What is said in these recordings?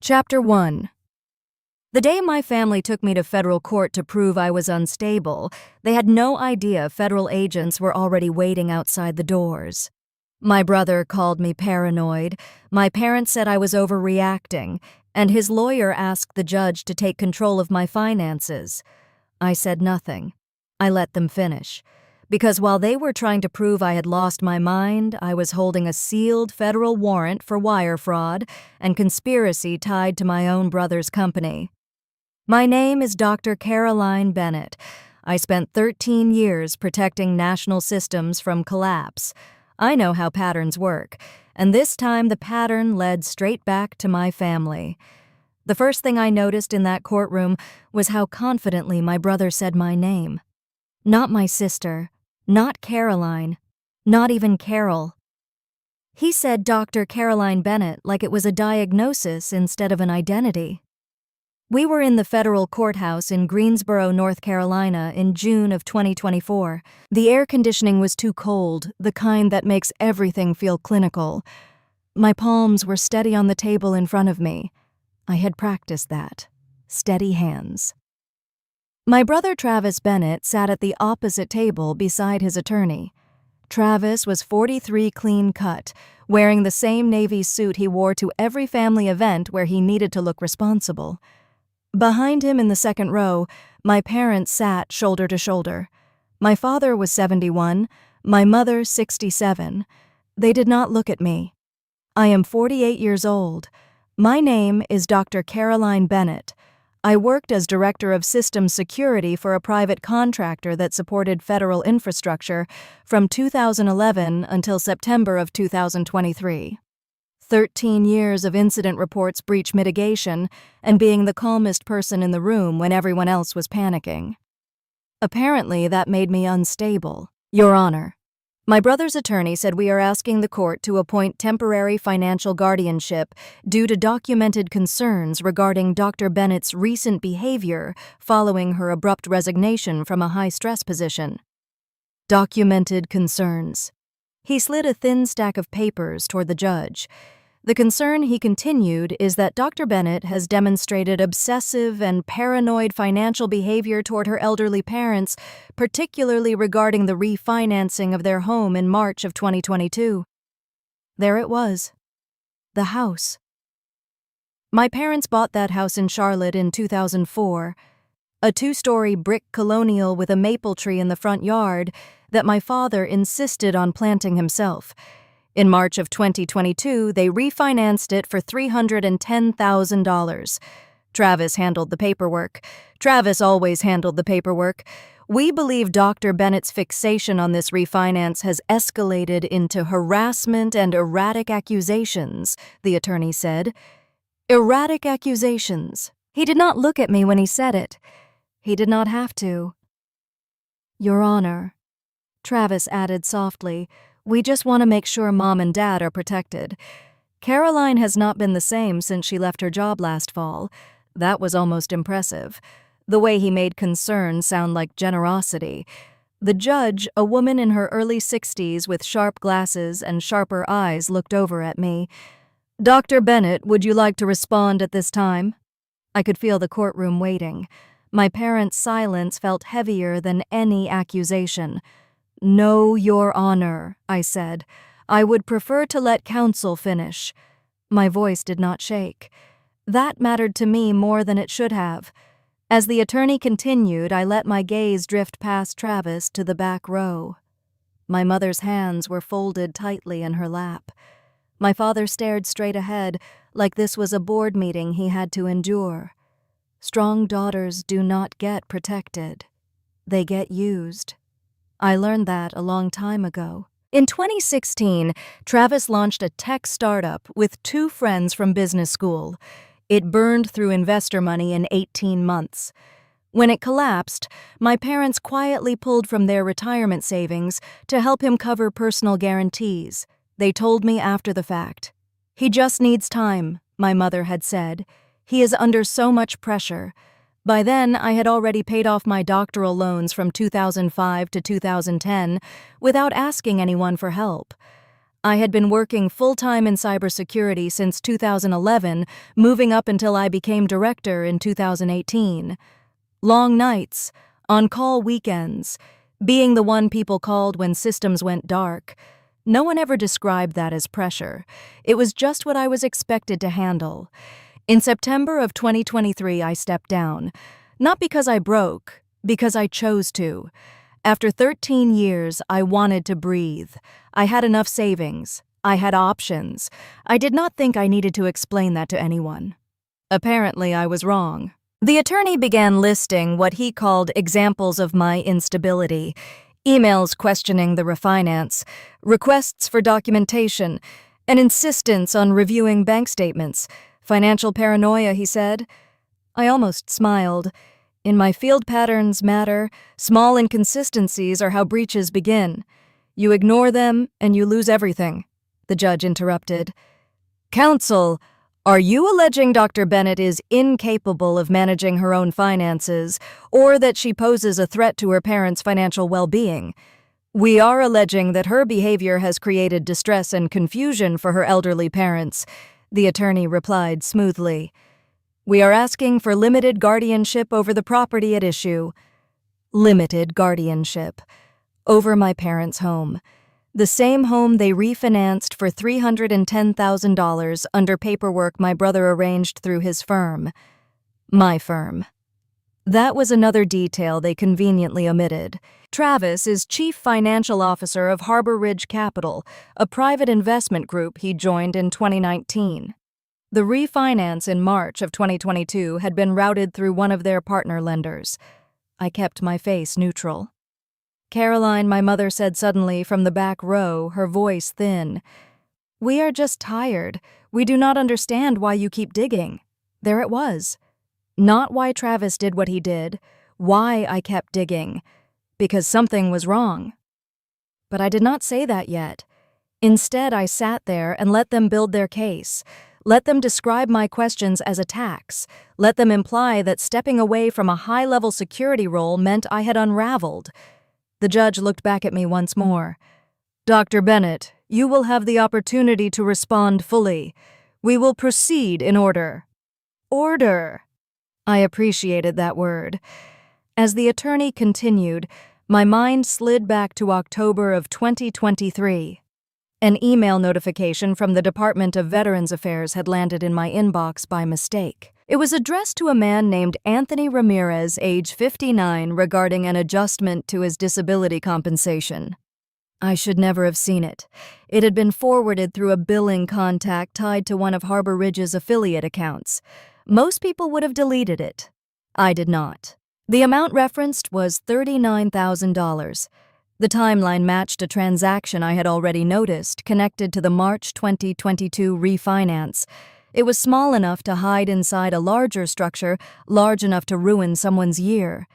Chapter 1. The day my family took me to federal court to prove I was unstable, they had no idea federal agents were already waiting outside the doors. My brother called me paranoid, my parents said I was overreacting, and his lawyer asked the judge to take control of my finances. I said nothing. I let them finish. Because while they were trying to prove I had lost my mind, I was holding a sealed federal warrant for wire fraud and conspiracy tied to my own brother's company. My name is Dr. Caroline Bennett. I spent 13 years protecting national systems from collapse. I know how patterns work, and this time the pattern led straight back to my family. The first thing I noticed in that courtroom was how confidently my brother said my name. Not my sister. Not Caroline. Not even Carol. He said Dr. Caroline Bennett like it was a diagnosis instead of an identity. We were in the federal courthouse in Greensboro, North Carolina in June of 2024. The air conditioning was too cold, the kind that makes everything feel clinical. My palms were steady on the table in front of me. I had practiced that. Steady hands. My brother Travis Bennett sat at the opposite table beside his attorney. Travis was 43 clean cut, wearing the same Navy suit he wore to every family event where he needed to look responsible. Behind him in the second row, my parents sat shoulder to shoulder. My father was 71, my mother 67. They did not look at me. I am 48 years old. My name is Dr. Caroline Bennett. I worked as Director of Systems Security for a private contractor that supported federal infrastructure from 2011 until September of 2023. 13 years of incident reports, breach mitigation, and being the calmest person in the room when everyone else was panicking. Apparently, that made me unstable. Your Honor, my brother's attorney said we are asking the court to appoint temporary financial guardianship due to documented concerns regarding Dr. Bennett's recent behavior following her abrupt resignation from a high-stress position. Documented concerns. He slid a thin stack of papers toward the judge. The concern, he continued, is that Dr. Bennett has demonstrated obsessive and paranoid financial behavior toward her elderly parents, particularly regarding the refinancing of their home in March of 2022. There it was. The house. My parents bought that house in Charlotte in 2004, a 2-story brick colonial with a maple tree in the front yard that my father insisted on planting himself. In March of 2022, they refinanced it for $310,000. Travis handled the paperwork. Travis always handled the paperwork. We believe Dr. Bennett's fixation on this refinance has escalated into harassment and erratic accusations, the attorney said. Erratic accusations. He did not look at me when he said it. He did not have to. Your Honor, Travis added softly, we just want to make sure Mom and Dad are protected. Caroline has not been the same since she left her job last fall. That was almost impressive. The way he made concern sound like generosity. The judge, a woman in her early 60s with sharp glasses and sharper eyes, looked over at me. Dr. Bennett, would you like to respond at this time? I could feel the courtroom waiting. My parents' silence felt heavier than any accusation. No, Your Honor, I said. I would prefer to let counsel finish. My voice did not shake. That mattered to me more than it should have. As the attorney continued, I let my gaze drift past Travis to the back row. My mother's hands were folded tightly in her lap. My father stared straight ahead, like this was a board meeting he had to endure. Strong daughters do not get protected. They get used. I learned that a long time ago. In 2016, Travis launched a tech startup with 2 friends from business school. It burned through investor money in 18 months. When it collapsed, my parents quietly pulled from their retirement savings to help him cover personal guarantees. They told me after the fact. He just needs time, my mother had said. He is under so much pressure. By then, I had already paid off my doctoral loans from 2005 to 2010 without asking anyone for help. I had been working full-time in cybersecurity since 2011, moving up until I became director in 2018. Long nights, on-call weekends, being the one people called when systems went dark. No one ever described that as pressure. It was just what I was expected to handle. In September of 2023, I stepped down. Not because I broke, because I chose to. After 13 years, I wanted to breathe. I had enough savings. I had options. I did not think I needed to explain that to anyone. Apparently, I was wrong. The attorney began listing what he called examples of my instability. Emails questioning the refinance, requests for documentation, an insistence on reviewing bank statements, financial paranoia, he said. I almost smiled. In my field, patterns matter. Small inconsistencies are how breaches begin. You ignore them, and you lose everything. The judge interrupted. Counsel, are you alleging Dr. Bennett is incapable of managing her own finances, or that she poses a threat to her parents' financial well-being? We are alleging that her behavior has created distress and confusion for her elderly parents, the attorney replied smoothly. We are asking for limited guardianship over the property at issue. Limited guardianship. Over my parents' home. The same home they refinanced for $310,000 under paperwork my brother arranged through his firm. My firm. That was another detail they conveniently omitted. Travis is Chief Financial Officer of Harbor Ridge Capital, a private investment group he joined in 2019. The refinance in March of 2022 had been routed through one of their partner lenders. I kept my face neutral. Caroline, my mother said suddenly from the back row, her voice thin. We are just tired. We do not understand why you keep digging. There it was. Not why Travis did what he did, why I kept digging. Because something was wrong. But I did not say that yet. Instead, I sat there and let them build their case. Let them describe my questions as attacks. Let them imply that stepping away from a high-level security role meant I had unraveled. The judge looked back at me once more. Dr. Bennett, you will have the opportunity to respond fully. We will proceed in order. Order. I appreciated that word. As the attorney continued, my mind slid back to October of 2023. An email notification from the Department of Veterans Affairs had landed in my inbox by mistake. It was addressed to a man named Anthony Ramirez, age 59, regarding an adjustment to his disability compensation. I should never have seen it. It had been forwarded through a billing contact tied to one of Harbor Ridge's affiliate accounts. Most people would have deleted it. I did not. The amount referenced was $39,000. The timeline matched a transaction I had already noticed connected to the March 2022 refinance. It was small enough to hide inside a larger structure, large enough to ruin someone's year.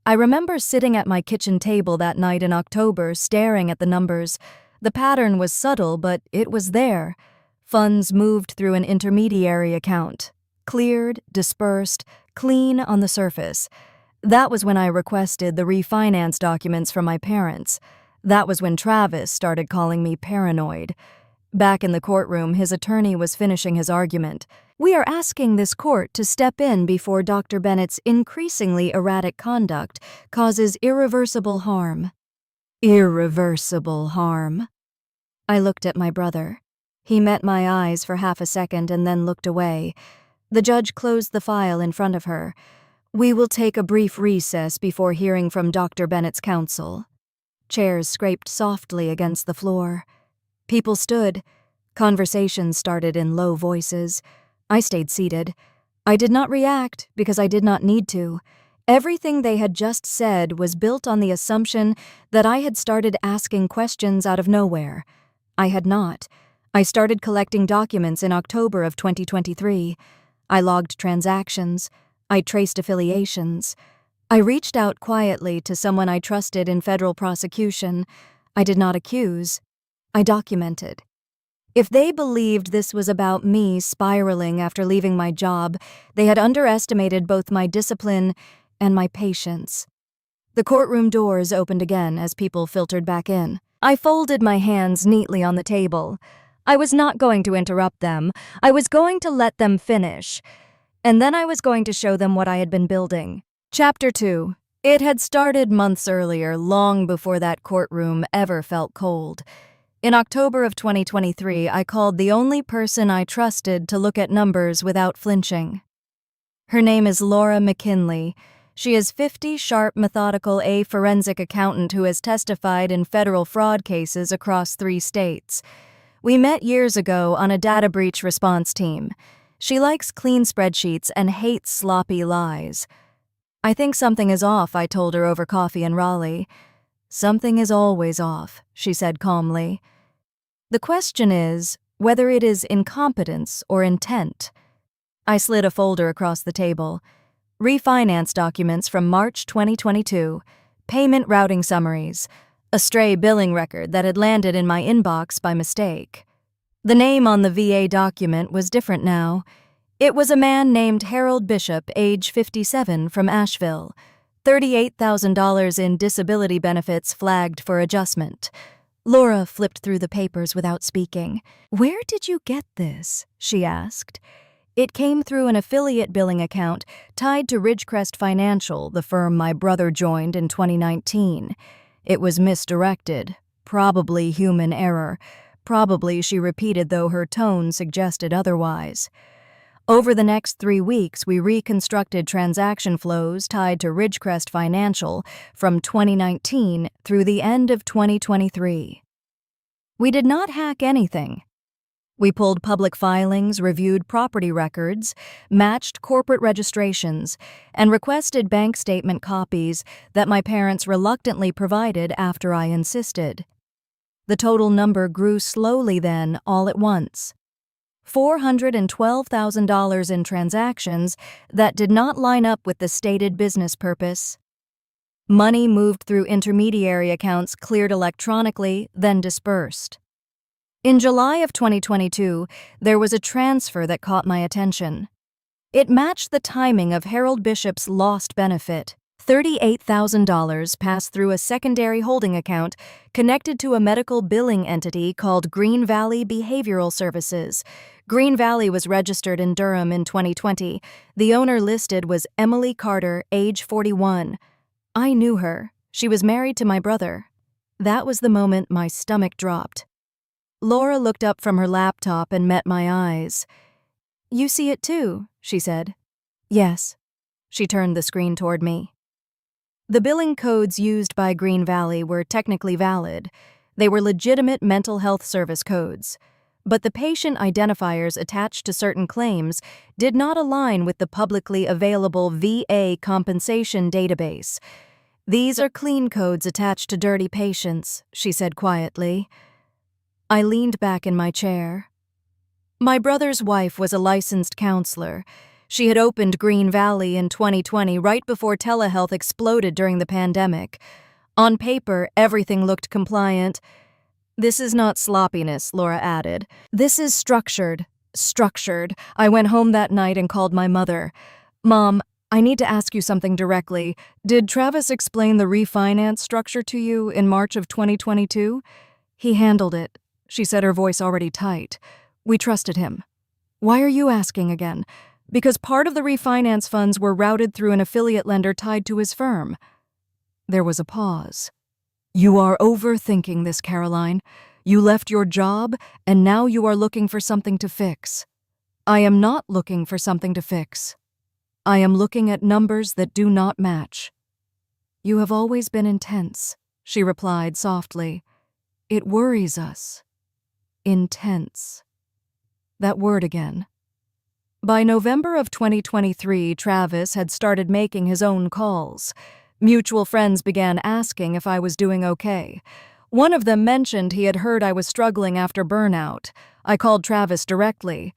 I remember sitting at my kitchen table that night in October, staring at the numbers. The pattern was subtle, but it was there. Funds moved through an intermediary account. Cleared, dispersed, clean on the surface. That was when I requested the refinance documents from my parents. That was when Travis started calling me paranoid. Back in the courtroom, his attorney was finishing his argument. We are asking this court to step in before Dr. Bennett's increasingly erratic conduct causes irreversible harm. Irreversible harm. I looked at my brother. He met my eyes for half a second and then looked away. The judge closed the file in front of her. We will take a brief recess before hearing from Dr. Bennett's counsel. Chairs scraped softly against the floor. People stood. Conversations started in low voices. I stayed seated. I did not react because I did not need to. Everything they had just said was built on the assumption that I had started asking questions out of nowhere. I had not. I started collecting documents in October of 2023. I logged transactions. I traced affiliations. I reached out quietly to someone I trusted in federal prosecution. I did not accuse. I documented. If they believed this was about me spiraling after leaving my job, they had underestimated both my discipline and my patience. The courtroom doors opened again as people filtered back in. I folded my hands neatly on the table. I was not going to interrupt them. I was going to let them finish. And then I was going to show them what I had been building. Chapter 2. It had started months earlier, long before that courtroom ever felt cold. In October of 2023, I called the only person I trusted to look at numbers without flinching. Her name is Laura McKinley. She is 50, sharp, methodical, a forensic accountant who has testified in federal fraud cases across 3 states. We met years ago on a data breach response team. She likes clean spreadsheets and hates sloppy lies. I think something is off, I told her over coffee in Raleigh. Something is always off, she said calmly. The question is whether it is incompetence or intent. I slid a folder across the table. Refinance documents from March 2022, payment routing summaries, a stray billing record that had landed in my inbox by mistake. The name on the VA document was different now. It was a man named Harold Bishop, age 57, from Asheville. $38,000 in disability benefits flagged for adjustment. Laura flipped through the papers without speaking. "Where did you get this?" she asked. It came through an affiliate billing account tied to Ridgecrest Financial, the firm my brother joined in 2019. It was misdirected. Probably human error. Probably, she repeated, though her tone suggested otherwise. Over the next 3 weeks, we reconstructed transaction flows tied to Ridgecrest Financial from 2019 through the end of 2023. We did not hack anything. We pulled public filings, reviewed property records, matched corporate registrations, and requested bank statement copies that my parents reluctantly provided after I insisted. The total number grew slowly then, all at once. $412,000 in transactions that did not line up with the stated business purpose. Money moved through intermediary accounts cleared electronically, then dispersed. In July of 2022, there was a transfer that caught my attention. It matched the timing of Harold Bishop's lost benefit. $38,000 passed through a secondary holding account connected to a medical billing entity called Green Valley Behavioral Services. Green Valley was registered in Durham in 2020. The owner listed was Emily Carter, age 41. I knew her. She was married to my brother. That was the moment my stomach dropped. Laura looked up from her laptop and met my eyes. "You see it too," she said. "Yes." She turned the screen toward me. The billing codes used by Green Valley were technically valid. They were legitimate mental health service codes. But the patient identifiers attached to certain claims did not align with the publicly available VA compensation database. "These are clean codes attached to dirty patients," she said quietly. I leaned back in my chair. My brother's wife was a licensed counselor. She had opened Green Valley in 2020, right before telehealth exploded during the pandemic. On paper, everything looked compliant. "This is not sloppiness," Laura added. "This is structured. Structured. I went home that night and called my mother. Mom, I need to ask you something directly. Did Travis explain the refinance structure to you in March of 2022? He handled it," she said, her voice already tight. "We trusted him." "Why are you asking again?" "Because part of the refinance funds were routed through an affiliate lender tied to his firm." There was a pause. "You are overthinking this, Caroline. You left your job, and now you are looking for something to fix." "I am not looking for something to fix. I am looking at numbers that do not match." "You have always been intense," she replied softly. "It worries us. Intense. That word again." By November of 2023, Travis had started making his own calls. Mutual friends began asking if I was doing okay. One of them mentioned he had heard I was struggling after burnout. I called Travis directly.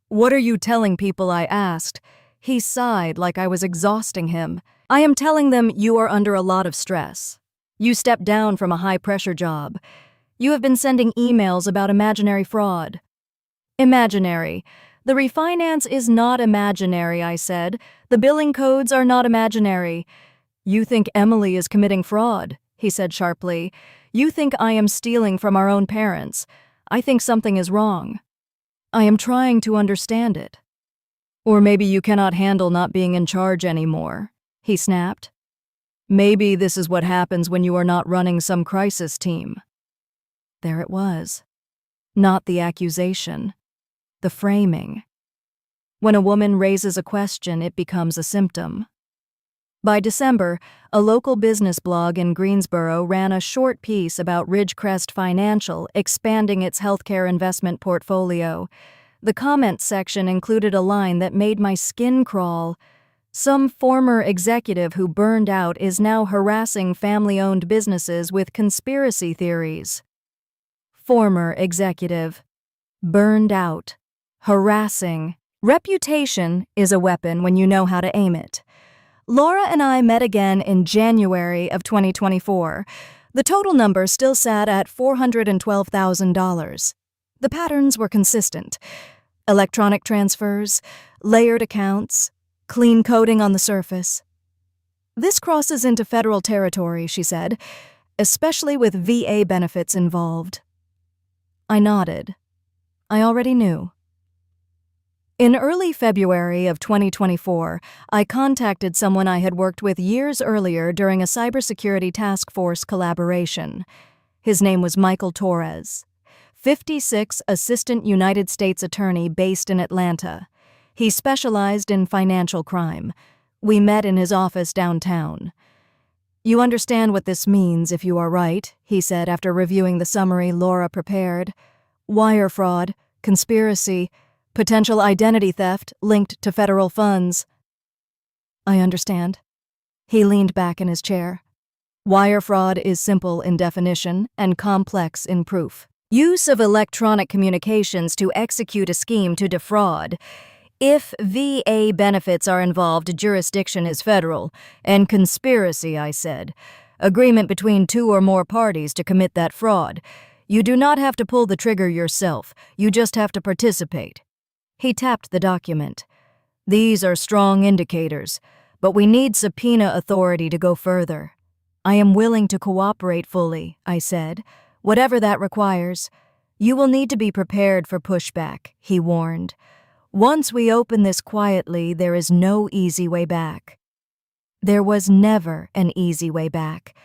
"What are you telling people?" I asked. He sighed like I was exhausting him. "I am telling them you are under a lot of stress. You stepped down from a high-pressure job. You have been sending emails about imaginary fraud." "Imaginary. The refinance is not imaginary," I said. "The billing codes are not imaginary." "You think Emily is committing fraud," he said sharply. You think I am stealing from our own parents. I think something is wrong. I am trying to understand it. Or maybe you cannot handle not being in charge anymore, he snapped. Maybe this is what happens when you are not running some crisis team. There it was. Not the accusation. The framing. When a woman raises a question, it becomes a symptom. By December, a local business blog in Greensboro ran a short piece about Ridgecrest Financial expanding its healthcare investment portfolio. The comments section included a line that made my skin crawl. Some former executive who burned out is now harassing family-owned businesses with conspiracy theories. Former executive. Burned out. Harassing. Reputation is a weapon when you know how to aim it. Laura and I met again in January of 2024. The total number still sat at $412,000. The patterns were consistent. Electronic transfers, layered accounts, clean coding on the surface. This crosses into federal territory, she said, especially with VA benefits involved. I nodded. I already knew. In early February of 2024, I contacted someone I had worked with years earlier during a cybersecurity task force collaboration. His name was Michael Torres, 56, assistant United States attorney based in Atlanta. He specialized in financial crime. We met in his office downtown. You understand what this means if you are right, he said after reviewing the summary Laura prepared. Wire fraud, conspiracy, potential identity theft linked to federal funds. I understand. He leaned back in his chair. Wire fraud is simple in definition and complex in proof. Use of electronic communications to execute a scheme to defraud. If VA benefits are involved, jurisdiction is federal. And conspiracy, I said. Agreement between two or more parties to commit that fraud. You do not have to pull the trigger yourself. You just have to participate. He tapped the document. These are strong indicators, but we need subpoena authority to go further. I am willing to cooperate fully, I said, whatever that requires. You will need to be prepared for pushback, he warned. Once we open this quietly, there is no easy way back. There was never an easy way back.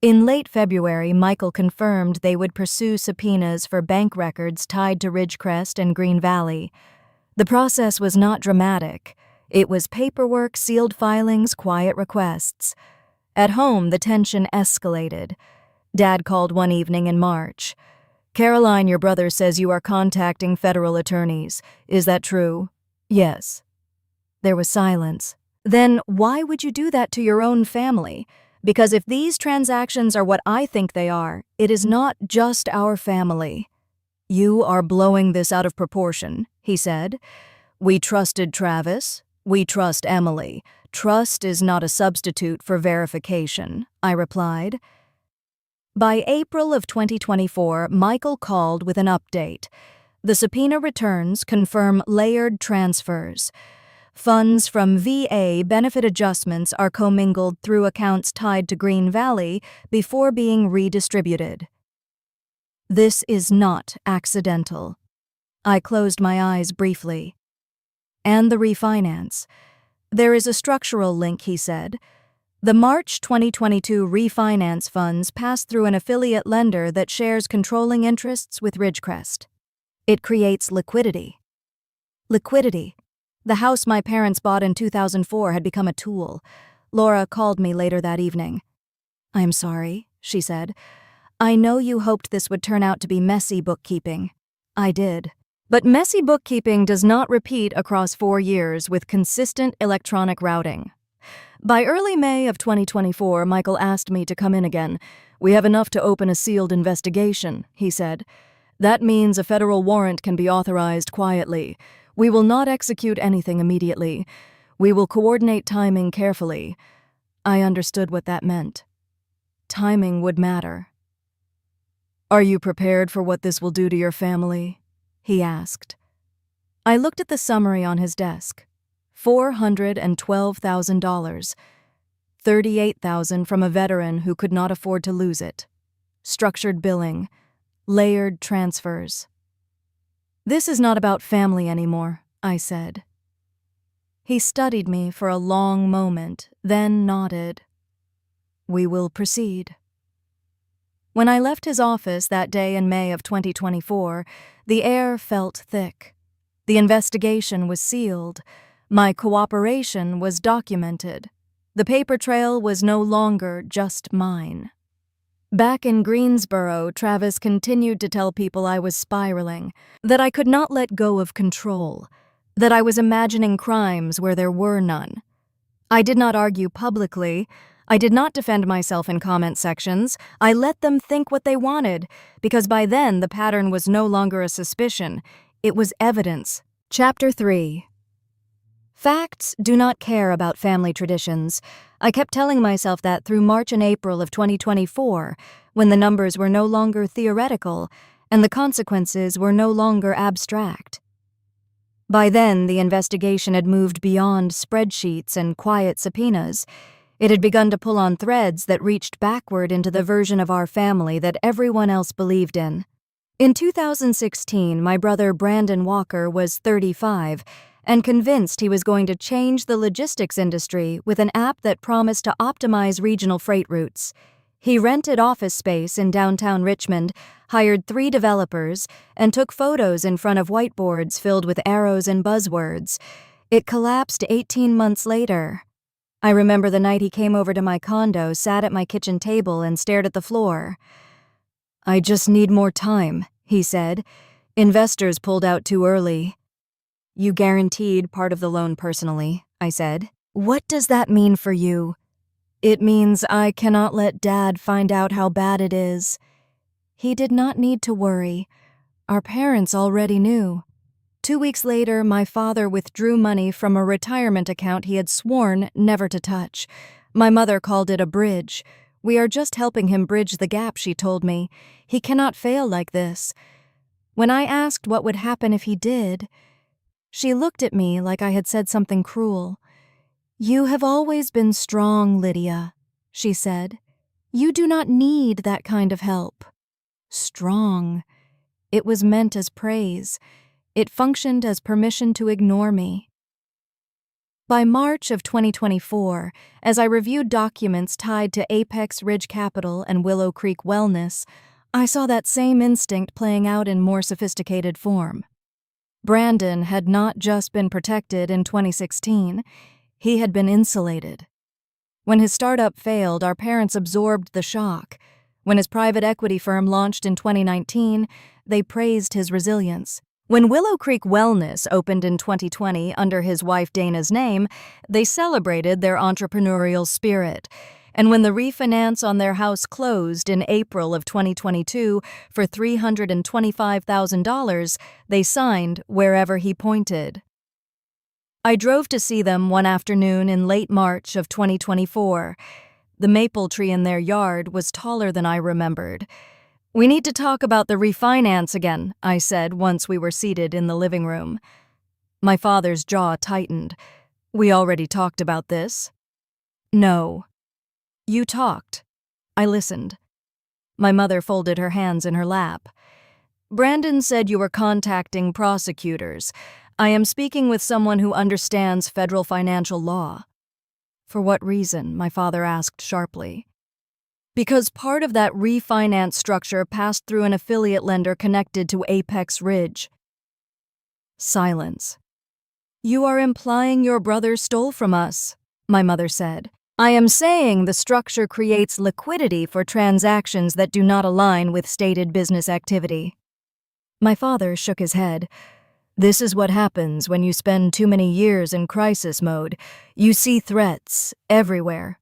In late February, Michael confirmed they would pursue subpoenas for bank records tied to Ridgecrest and Green Valley. The process was not dramatic. It was paperwork, sealed filings, quiet requests. At home, the tension escalated. Dad called one evening in March. Caroline, your brother says you are contacting federal attorneys. Is that true? Yes. There was silence. Then why would you do that to your own family? Because if these transactions are what I think they are, it is not just our family. You are blowing this out of proportion, he said. We trusted Travis. We trust Emily. Trust is not a substitute for verification, I replied. By April of 2024, Michael called with an update. The subpoena returns confirm layered transfers. Funds from VA benefit adjustments are commingled through accounts tied to Green Valley before being redistributed. This is not accidental. I closed my eyes briefly. And the refinance. There is a structural link, he said. The March 2022 refinance funds pass through an affiliate lender that shares controlling interests with Ridgecrest. It creates liquidity. Liquidity. The house my parents bought in 2004 had become a tool. Laura called me later that evening. I'm sorry, she said. I know you hoped this would turn out to be messy bookkeeping. I did. But messy bookkeeping does not repeat across 4 years with consistent electronic routing. By early May of 2024, Michael asked me to come in again. We have enough to open a sealed investigation, he said. That means a federal warrant can be authorized quietly. We will not execute anything immediately. We will coordinate timing carefully. I understood what that meant. Timing would matter. Are you prepared for what this will do to your family? He asked. I looked at the summary on his desk. $412,000. $38,000 from a veteran who could not afford to lose it. structured billing, layered transfers. "This is not about family anymore," I said. He studied me for a long moment, then nodded. "We will proceed." When I left his office that day in May of 2024, the air felt thick. The investigation was sealed. My cooperation was documented. The paper trail was no longer just mine. Back in Greensboro, Travis continued to tell people I was spiraling, that I could not let go of control, that I was imagining crimes where there were none. I did not argue publicly. I did not defend myself in comment sections. I let them think what they wanted, because by then the pattern was no longer a suspicion. It was evidence. Chapter 3. Facts do not care about family traditions. I kept telling myself that through March and April of 2024, when the numbers were no longer theoretical and the consequences were no longer abstract. By then, the investigation had moved beyond spreadsheets and quiet subpoenas. It had begun to pull on threads that reached backward into the version of our family that everyone else believed in. In 2016, my brother Brandon Walker was 35 and convinced he was going to change the logistics industry with an app that promised to optimize regional freight routes. He rented office space in downtown Richmond, hired 3 developers, and took photos in front of whiteboards filled with arrows and buzzwords. It collapsed 18 months later. I remember the night he came over to my condo, sat at my kitchen table, and stared at the floor. "I just need more time," he said. "Investors pulled out too early." "You guaranteed part of the loan personally," I said. "What does that mean for you?" "It means I cannot let Dad find out how bad it is." He did not need to worry. Our parents already knew. 2 weeks later, my father withdrew money from a retirement account he had sworn never to touch. My mother called it a bridge. "We are just helping him bridge the gap," she told me. "He cannot fail like this." When I asked what would happen if he did, she looked at me like I had said something cruel. "You have always been strong, Lydia," she said. "You do not need that kind of help." Strong. It was meant as praise. It functioned as permission to ignore me. By March of 2024, as I reviewed documents tied to Apex Ridge Capital and Willow Creek Wellness, I saw that same instinct playing out in more sophisticated form. Brandon had not just been protected in 2016, he had been insulated. When his startup failed, our parents absorbed the shock. When his private equity firm launched in 2019, they praised his resilience. When Willow Creek Wellness opened in 2020 under his wife Dana's name, they celebrated their entrepreneurial spirit. And when the refinance on their house closed in April of 2022 for $325,000, they signed wherever he pointed. I drove to see them one afternoon in late March of 2024. The maple tree in their yard was taller than I remembered. "We need to talk about the refinance again," I said once we were seated in the living room. My father's jaw tightened. "We already talked about this." "No." "You talked." I listened. My mother folded her hands in her lap. "Brandon said you were contacting prosecutors. I am speaking with someone who understands federal financial law." "For what reason?" my father asked sharply. "Because part of that refinance structure passed through an affiliate lender connected to Apex Ridge." Silence. "You are implying your brother stole from us," my mother said. "I am saying the structure creates liquidity for transactions that do not align with stated business activity." My father shook his head. "This is what happens when you spend too many years in crisis mode. You see threats everywhere."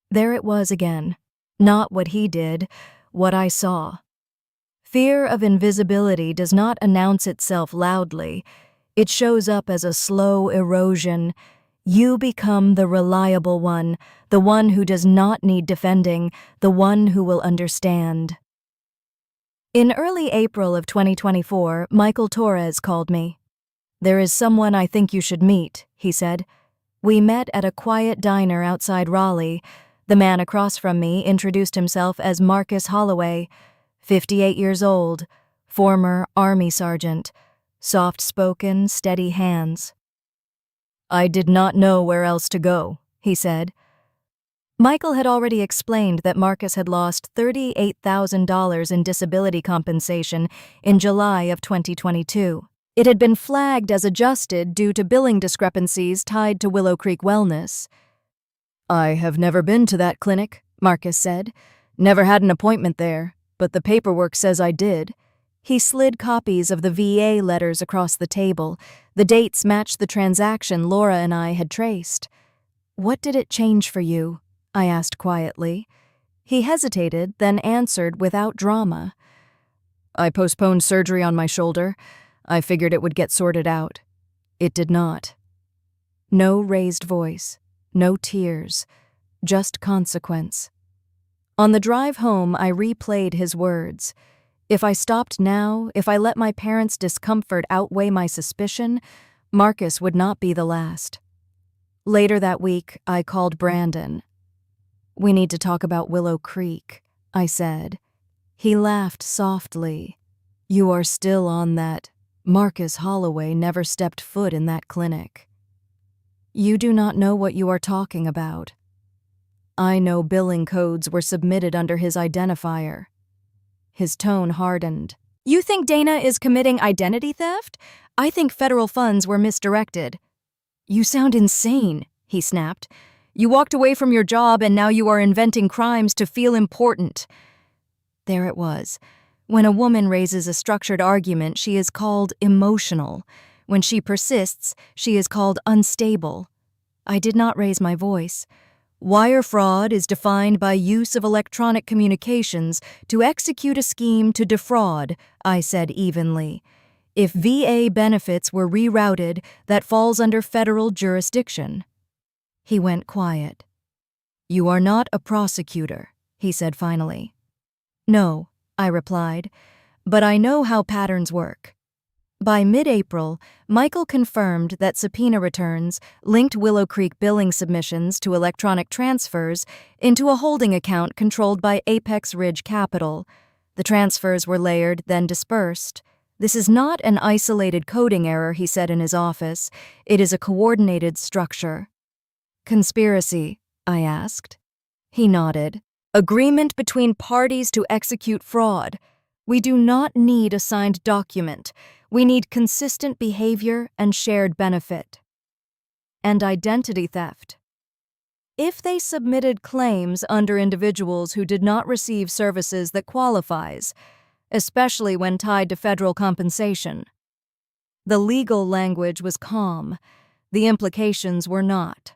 There it was again. Not what he did, what I saw. Fear of invisibility does not announce itself loudly. It shows up as a slow erosion. You become the reliable one, the one who does not need defending, the one who will understand. In early April of 2024, Michael Torres called me. "There is someone I think you should meet," he said. We met at a quiet diner outside Raleigh. The man across from me introduced himself as Marcus Holloway, 58 years old, former Army sergeant, soft-spoken, steady hands. "I did not know where else to go," he said. Michael had already explained that Marcus had lost $38,000 in disability compensation in July of 2022. It had been flagged as adjusted due to billing discrepancies tied to Willow Creek Wellness. "I have never been to that clinic," Marcus said. "Never had an appointment there, but the paperwork says I did." He slid copies of the VA letters across the table. The dates matched the transaction Laura and I had traced. "What did it change for you?" I asked quietly. He hesitated, then answered without drama. "I postponed surgery on my shoulder. I figured it would get sorted out. It did not." No raised voice, no tears, just consequence. On the drive home, I replayed his words. If I stopped now, if I let my parents' discomfort outweigh my suspicion, Marcus would not be the last. Later that week, I called Brandon. "We need to talk about Willow Creek," I said. He laughed softly. "You are still on that. Marcus Holloway never stepped foot in that clinic." "You do not know what you are talking about." "I know billing codes were submitted under his identifier." His tone hardened. "You think Dana is committing identity theft? I think federal funds were misdirected." "You sound insane," he snapped. "You walked away from your job and now you are inventing crimes to feel important." There it was. When a woman raises a structured argument, she is called emotional. When she persists, she is called unstable. I did not raise my voice. "Wire fraud is defined by use of electronic communications to execute a scheme to defraud," I said evenly. "If VA benefits were rerouted, that falls under federal jurisdiction." He went quiet. "You are not a prosecutor," he said finally. "No," I replied, "but I know how patterns work." By mid-April, Michael confirmed that subpoena returns linked Willow Creek billing submissions to electronic transfers into a holding account controlled by Apex Ridge Capital. The transfers were layered, then dispersed. "This is not an isolated coding error," he said in his office. "It is a coordinated structure." "Conspiracy?" I asked. He nodded. "Agreement between parties to execute fraud. We do not need a signed document. We need consistent behavior and shared benefit." "And identity theft?" "If they submitted claims under individuals who did not receive services that qualifies, especially when tied to federal compensation." The legal language was calm. The implications were not.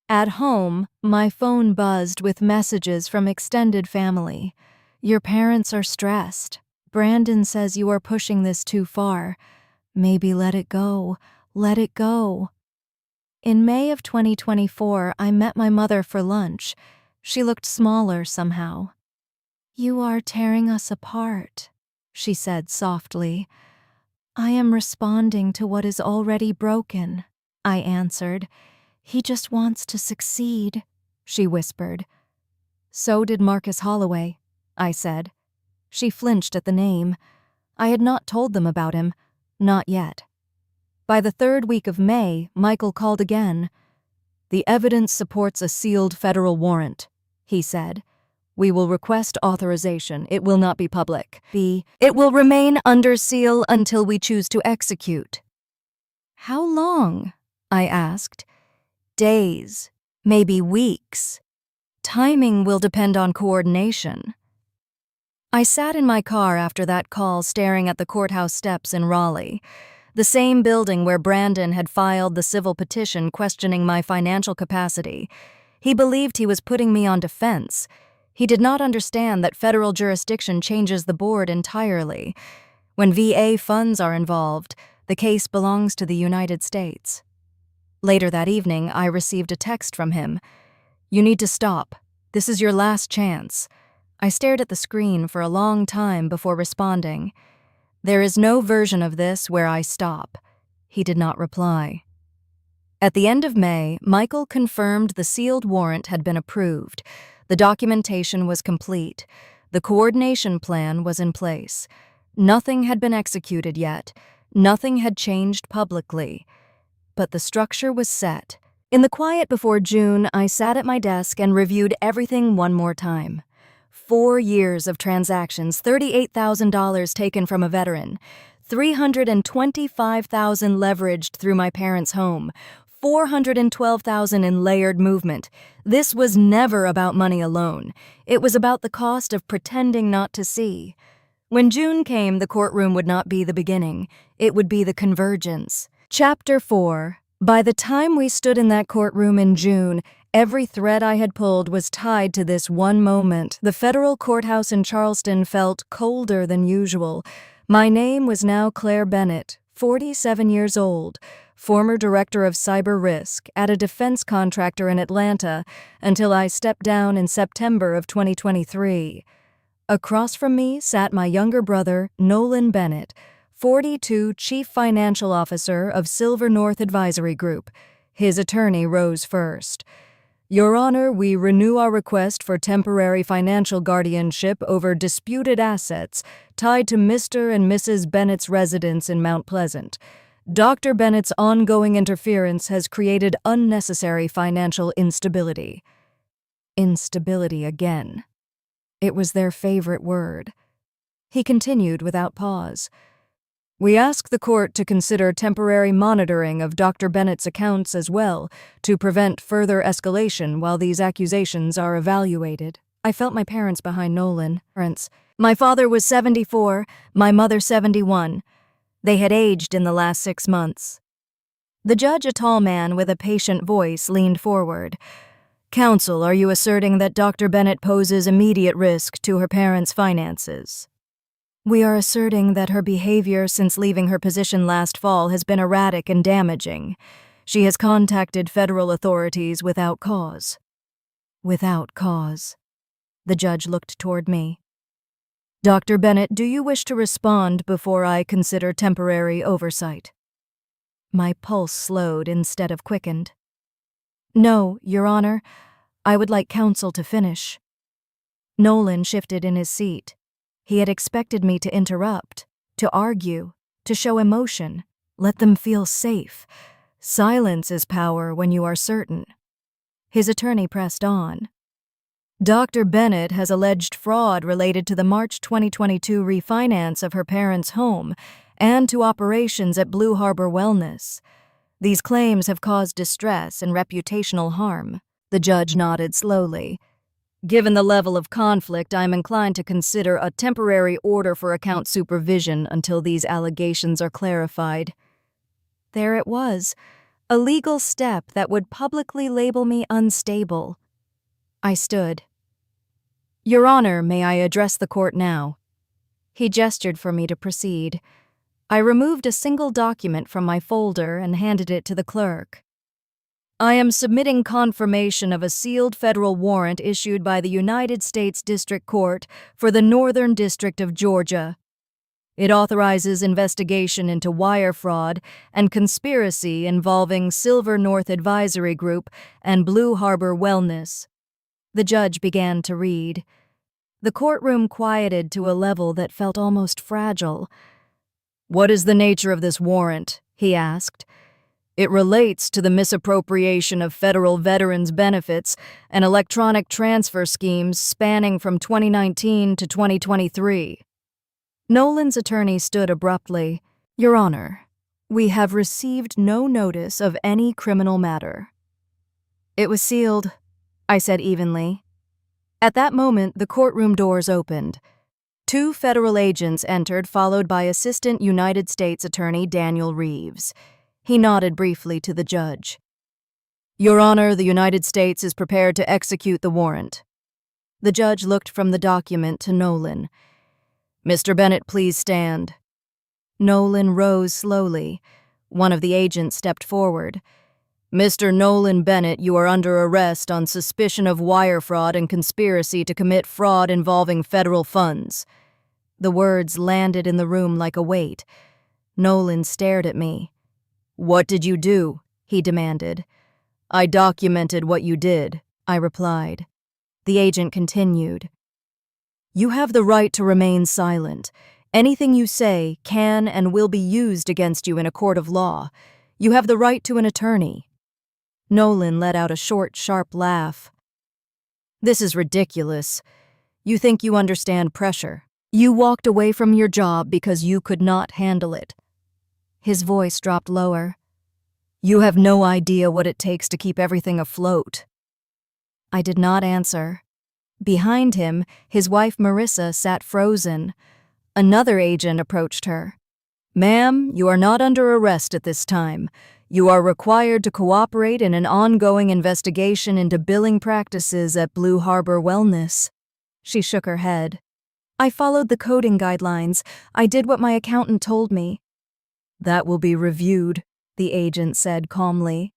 At home, my phone buzzed with messages from extended family. "Your parents are stressed. Brandon says you are pushing this too far. Maybe let it go. Let it go." In May of 2024, I met my mother for lunch. She looked smaller somehow. "You are tearing us apart," she said softly. "I am responding to what is already broken," I answered. "He just wants to succeed," she whispered. "So did Marcus Holloway," I said. She flinched at the name. I had not told them about him, not yet. By the third week of May, Michael called again. "The evidence supports a sealed federal warrant," he said. "We will request authorization. It will not be public. It will remain under seal until we choose to execute." "How long?" I asked. "Days, maybe weeks. Timing will depend on coordination." I sat in my car after that call, staring at the courthouse steps in Raleigh, the same building where Brandon had filed the civil petition questioning my financial capacity. He believed he was putting me on defense. He did not understand that federal jurisdiction changes the board entirely. When VA funds are involved, the case belongs to the United States. Later that evening, I received a text from him. "You need to stop. This is your last chance." I stared at the screen for a long time before responding. "There is no version of this where I stop." He did not reply. At the end of May, Michael confirmed the sealed warrant had been approved. The documentation was complete. The coordination plan was in place. Nothing had been executed yet. Nothing had changed publicly. But the structure was set. In the quiet before June, I sat at my desk and reviewed everything one more time. 4 years of transactions, $38,000 taken from a veteran, $325,000 leveraged through my parents' home, $412,000 in layered movement. This was never about money alone. It was about the cost of pretending not to see. When June came, the courtroom would not be the beginning. It would be the convergence. Chapter 4. By the time we stood in that courtroom in June, every thread I had pulled was tied to this one moment. The federal courthouse in Charleston felt colder than usual. My name was now Claire Bennett, 47 years old, former director of cyber risk at a defense contractor in Atlanta until I stepped down in September of 2023. Across from me sat my younger brother, Nolan Bennett, 42, Chief Financial Officer of Silver North Advisory Group. His attorney rose first. Your Honor, we renew our request for temporary financial guardianship over disputed assets tied to Mr. and Mrs. Bennett's residence in Mount Pleasant. Dr. Bennett's ongoing interference has created unnecessary financial instability. Instability again. It was their favorite word. He continued without pause. We ask the court to consider temporary monitoring of Dr. Bennett's accounts as well to prevent further escalation while these accusations are evaluated. I felt my parents behind Nolan. My father was 74, my mother 71. They had aged in the last 6 months. The judge, a tall man with a patient voice, leaned forward. Counsel, are you asserting that Dr. Bennett poses immediate risk to her parents' finances? We are asserting that her behavior since leaving her position last fall has been erratic and damaging. She has contacted federal authorities without cause. Without cause. The judge looked toward me. Dr. Bennett, do you wish to respond before I consider temporary oversight? My pulse slowed instead of quickened. No, Your Honor. I would like counsel to finish. Nolan shifted in his seat. He had expected me to interrupt, to argue, to show emotion, let them feel safe. Silence is power when you are certain. His attorney pressed on. Dr. Bennett has alleged fraud related to the March 2022 refinance of her parents' home and to operations at Blue Harbor Wellness. These claims have caused distress and reputational harm. The judge nodded slowly. Given the level of conflict, I am inclined to consider a temporary order for account supervision until these allegations are clarified. There it was, a legal step that would publicly label me unstable. I stood. Your Honor, may I address the court now? He gestured for me to proceed. I removed a single document from my folder and handed it to the clerk. I am submitting confirmation of a sealed federal warrant issued by the United States District Court for the Northern District of Georgia. It authorizes investigation into wire fraud and conspiracy involving Silver North Advisory Group and Blue Harbor Wellness. The judge began to read. The courtroom quieted to a level that felt almost fragile. What is the nature of this warrant? He asked. It relates to the misappropriation of federal veterans' benefits and electronic transfer schemes spanning from 2019 to 2023. Nolan's attorney stood abruptly. Your Honor, we have received no notice of any criminal matter. It was sealed, I said evenly. At that moment, the courtroom doors opened. 2 federal agents entered, followed by Assistant United States Attorney Daniel Reeves. He nodded briefly to the judge. Your Honor, the United States is prepared to execute the warrant. The judge looked from the document to Nolan. Mr. Bennett, please stand. Nolan rose slowly. One of the agents stepped forward. Mr. Nolan Bennett, you are under arrest on suspicion of wire fraud and conspiracy to commit fraud involving federal funds. The words landed in the room like a weight. Nolan stared at me. What did you do? he demanded. I documented what you did, I replied. The agent continued. You have the right to remain silent. Anything you say can and will be used against you in a court of law. You have the right to an attorney. Nolan let out a short, sharp laugh. This is ridiculous. You think you understand pressure. You walked away from your job because you could not handle it. His voice dropped lower. You have no idea what it takes to keep everything afloat. I did not answer. Behind him, his wife Marissa sat frozen. Another agent approached her. Ma'am, you are not under arrest at this time. You are required to cooperate in an ongoing investigation into billing practices at Blue Harbor Wellness. She shook her head. I followed the coding guidelines. I did what my accountant told me. That will be reviewed, the agent said calmly.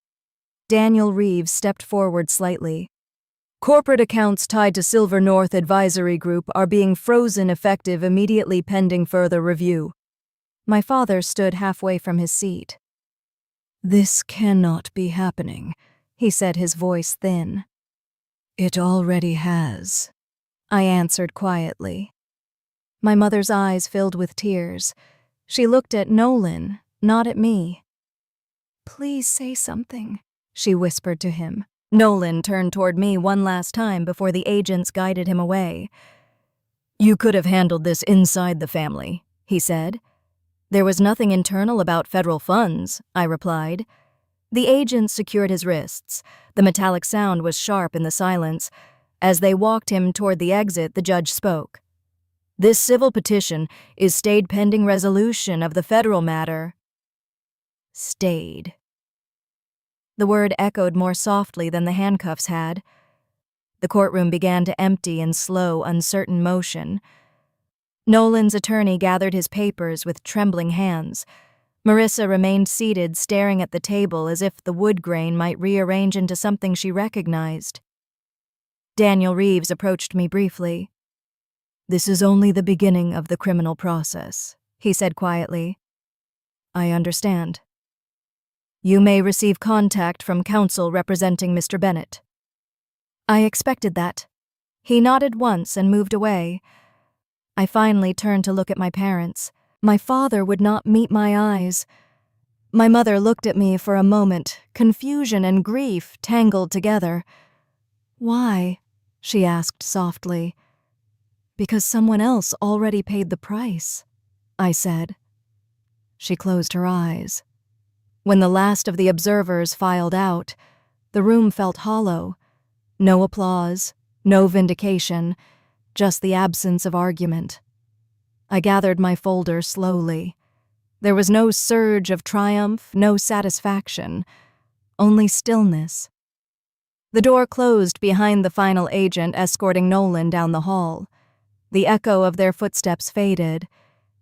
Daniel Reeves stepped forward slightly. Corporate accounts tied to Silver North Advisory Group are being frozen effective immediately pending further review. My father stood halfway from his seat. This cannot be happening, he said, his voice thin. It already has, I answered quietly. My mother's eyes filled with tears. She looked at Nolan, not at me. Please say something, she whispered to him. Nolan turned toward me one last time before the agents guided him away. You could have handled this inside the family, he said. There was nothing internal about federal funds, I replied. The agent secured his wrists. The metallic sound was sharp in the silence. As they walked him toward the exit, the judge spoke. This civil petition is stayed pending resolution of the federal matter. Stayed. The word echoed more softly than the handcuffs had. The courtroom began to empty in slow, uncertain motion. Nolan's attorney gathered his papers with trembling hands. Marissa remained seated, staring at the table as if the wood grain might rearrange into something she recognized. Daniel Reeves approached me briefly. This is only the beginning of the criminal process, he said quietly. I understand. You may receive contact from counsel representing Mr. Bennett. I expected that. He nodded once and moved away. I finally turned to look at my parents. My father would not meet my eyes. My mother looked at me for a moment, confusion and grief tangled together. Why? She asked softly. Because someone else already paid the price, I said. She closed her eyes. When the last of the observers filed out, the room felt hollow. No applause, no vindication, just the absence of argument. I gathered my folder slowly. There was no surge of triumph, no satisfaction, only stillness. The door closed behind the final agent escorting Nolan down the hall. The echo of their footsteps faded,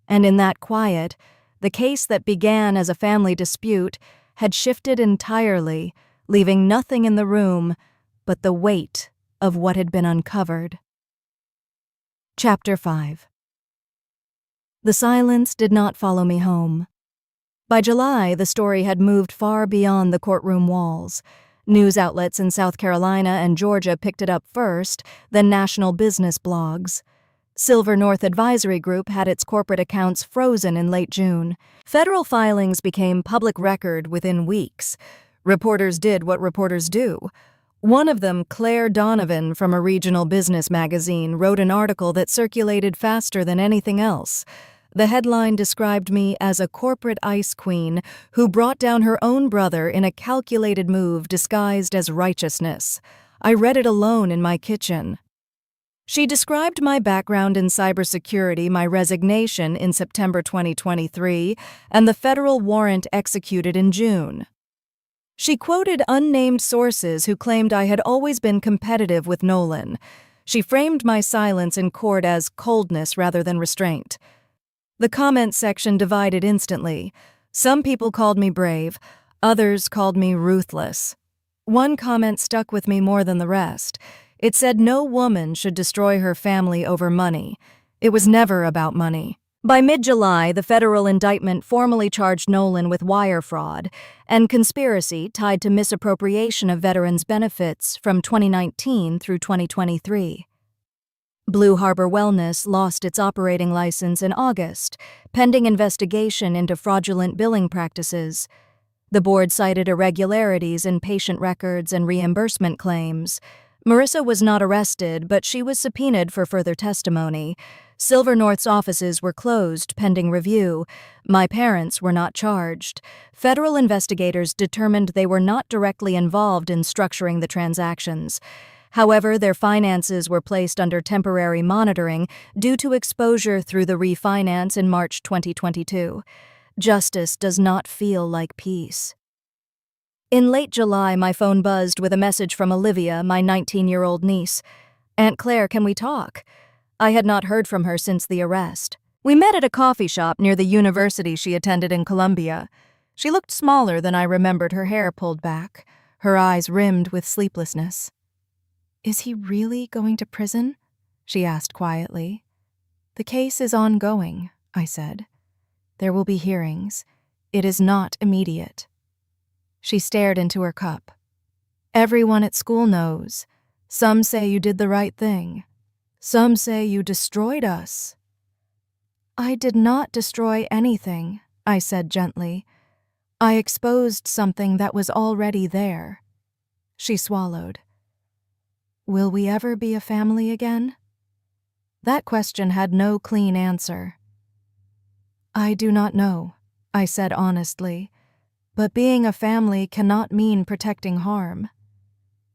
and in that quiet, the case that began as a family dispute had shifted entirely, leaving nothing in the room but the weight of what had been uncovered. Chapter 5. The silence did not follow me home. By July, the story had moved far beyond the courtroom walls. News outlets in South Carolina and Georgia picked it up first, then national business blogs. Silver North Advisory Group had its corporate accounts frozen in late June. Federal filings became public record within weeks. Reporters did what reporters do. One of them, Claire Donovan from a regional business magazine, wrote an article that circulated faster than anything else. The headline described me as a corporate ice queen who brought down her own brother in a calculated move disguised as righteousness. I read it alone in my kitchen. She described my background in cybersecurity, my resignation in September 2023, and the federal warrant executed in June. She quoted unnamed sources who claimed I had always been competitive with Nolan. She framed my silence in court as coldness rather than restraint. The comment section divided instantly. Some people called me brave, others called me ruthless. One comment stuck with me more than the rest. It said no woman should destroy her family over money. It was never about money. By mid-July, the federal indictment formally charged Nolan with wire fraud and conspiracy tied to misappropriation of veterans' benefits from 2019 through 2023. Blue Harbor Wellness lost its operating license in August, pending investigation into fraudulent billing practices. The board cited irregularities in patient records and reimbursement claims. Marissa was not arrested, but she was subpoenaed for further testimony. Silver North's offices were closed pending review. My parents were not charged. Federal investigators determined they were not directly involved in structuring the transactions. However, their finances were placed under temporary monitoring due to exposure through the refinance in March 2022. Justice does not feel like peace. In late July, my phone buzzed with a message from Olivia, my 19-year-old niece. "Aunt Claire, can we talk?" I had not heard from her since the arrest. We met at a coffee shop near the university she attended in Columbia. She looked smaller than I remembered, her hair pulled back, her eyes rimmed with sleeplessness. "Is he really going to prison?" she asked quietly. "The case is ongoing," I said. "There will be hearings. It is not immediate." She stared into her cup. "Everyone at school knows. Some say you did the right thing. Some say you destroyed us." "I did not destroy anything," I said gently. "I exposed something that was already there." She swallowed. "Will we ever be a family again?" That question had no clean answer. "I do not know," I said honestly, "but being a family cannot mean protecting harm."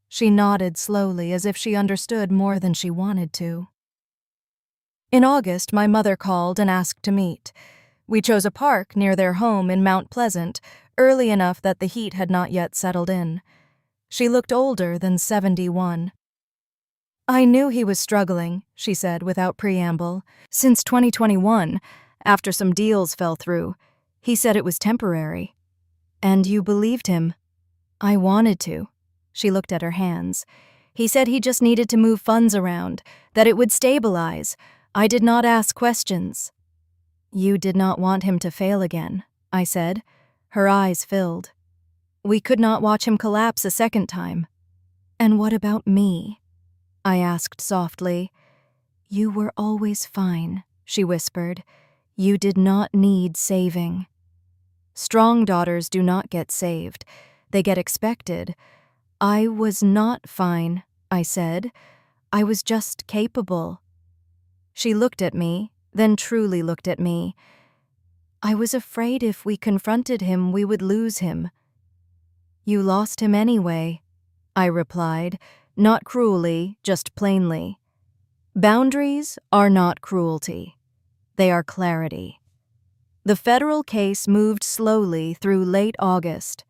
She nodded slowly as if she understood more than she wanted to. In August, my mother called and asked to meet. We chose a park near their home in Mount Pleasant, early enough that the heat had not yet settled in. She looked older than 71. "I knew he was struggling," she said without preamble. "Since 2021, after some deals fell through, he said it was temporary." "And you believed him?" "I wanted to." She looked at her hands. "He said he just needed to move funds around, that it would stabilize. I did not ask questions." "You did not want him to fail again," I said. Her eyes filled. "We could not watch him collapse a second time." "And what about me?" I asked softly. "You were always fine," she whispered. "You did not need saving." Strong daughters do not get saved. They get expected. "I was not fine," I said. "I was just capable." She looked at me, then truly looked at me. "I was afraid if we confronted him, we would lose him." "You lost him anyway," I replied, not cruelly, just plainly. Boundaries are not cruelty. They are clarity. The federal case moved slowly through late August.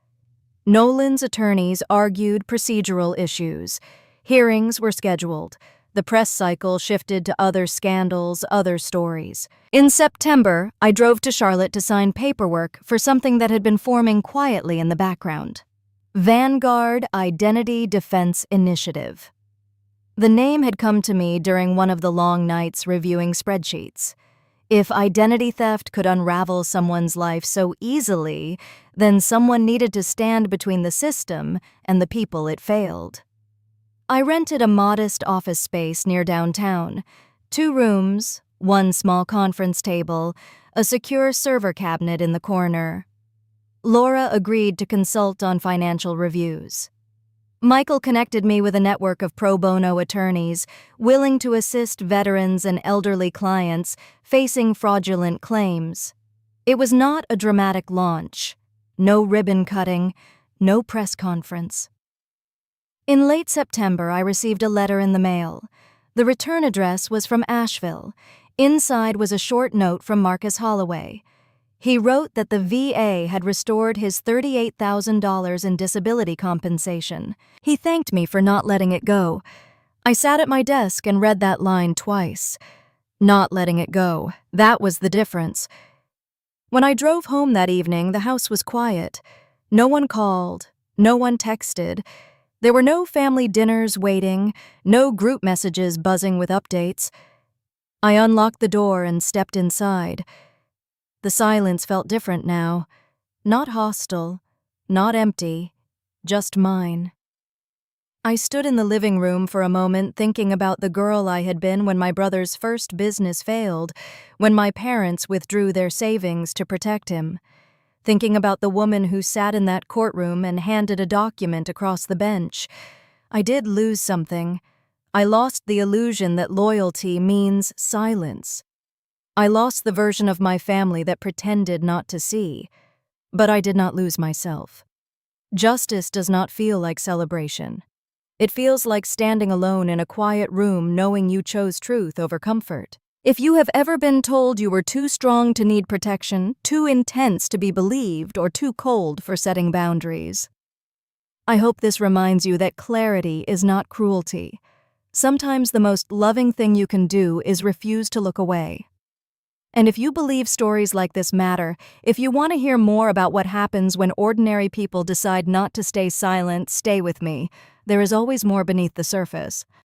Nolan's attorneys argued procedural issues. Hearings were scheduled. The press cycle shifted to other scandals, other stories. In September, I drove to Charlotte to sign paperwork for something that had been forming quietly in the background. Vanguard Identity Defense Initiative. The name had come to me during one of the long nights reviewing spreadsheets. If identity theft could unravel someone's life so easily, then someone needed to stand between the system and the people it failed. I rented a modest office space near downtown. 2 rooms, 1 small conference table, a secure server cabinet in the corner. Laura agreed to consult on financial reviews. Michael connected me with a network of pro bono attorneys willing to assist veterans and elderly clients facing fraudulent claims. It was not a dramatic launch. No ribbon cutting, no press conference. In late September, I received a letter in the mail. The return address was from Asheville. Inside was a short note from Marcus Holloway. He wrote that the VA had restored his $38,000 in disability compensation. He thanked me for not letting it go. I sat at my desk and read that line twice. Not letting it go, that was the difference. When I drove home that evening, the house was quiet. No one called, no one texted. There were no family dinners waiting, no group messages buzzing with updates. I unlocked the door and stepped inside. The silence felt different now. Not hostile, not empty, just mine. I stood in the living room for a moment thinking about the girl I had been when my brother's first business failed, when my parents withdrew their savings to protect him. Thinking about the woman who sat in that courtroom and handed a document across the bench. I did lose something. I lost the illusion that loyalty means silence. I lost the version of my family that pretended not to see. But I did not lose myself. Justice does not feel like celebration. It feels like standing alone in a quiet room knowing you chose truth over comfort. If you have ever been told you were too strong to need protection, too intense to be believed, or too cold for setting boundaries, I hope this reminds you that clarity is not cruelty. Sometimes the most loving thing you can do is refuse to look away. And if you believe stories like this matter, if you want to hear more about what happens when ordinary people decide not to stay silent, stay with me. There is always more beneath the surface.